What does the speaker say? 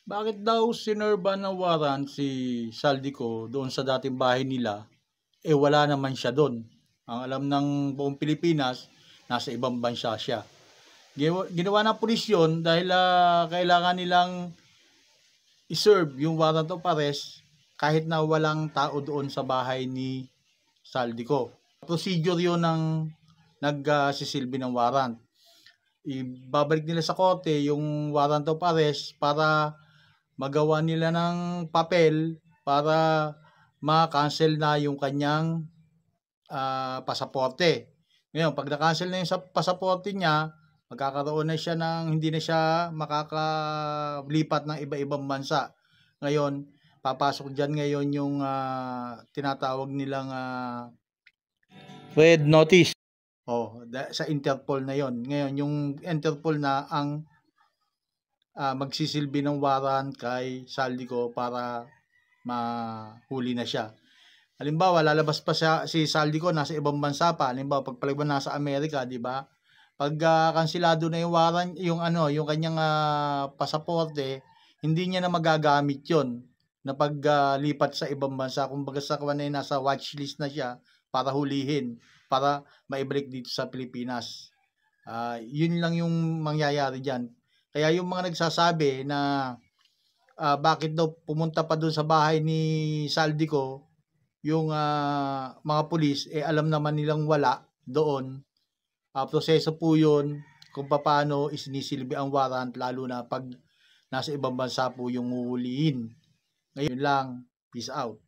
Bakit daw sinerba ng warrant si Saldico doon sa dating bahay nila, wala naman siya doon. Ang alam ng buong Pilipinas, nasa ibang bansa siya. Ginawa ng pulis yun dahil kailangan nilang iserve yung warrant of arrest kahit na walang tao doon sa bahay ni Saldico. Procedure yun ng nagsisilbi ng warrant. Ibabalik nila sa korte yung warrant of arrest para magawa nila ng papel para ma-cancel na yung kanyang pasaporte. Ngayon, pag na-cancel na yung pasaporte niya, magkakaroon na siya ng hindi na siya makakalipat ng iba-ibang bansa. Ngayon, papasok dyan ngayon yung tinatawag nilang red notice. Sa Interpol na yon. Ngayon, yung Interpol na ang magsisilbi ng warrant kay Saldico para mahuli na siya. Halimbawa, lalabas pa si Saldico nasa ibang bansa pa. Halimbawa, pagpalagban nasa Amerika, di ba? Pag kansilado na yung warrant, yung kanyang pasaporte, hindi niya na magagamit 'yon na paglipat sa ibang bansa. Kumbaga sa kanya nasa watchlist na siya para hulihin, para maibalik dito sa Pilipinas. Yun lang yung mangyayari diyan. Kaya yung mga nagsasabi na bakit daw pumunta pa doon sa bahay ni Saldico yung mga pulis, alam naman nilang wala doon. Proseso po yun kung paano isinisilbi ang warrant, lalo na pag nasa ibang bansa po yung huhulihin. Ngayon lang, peace out.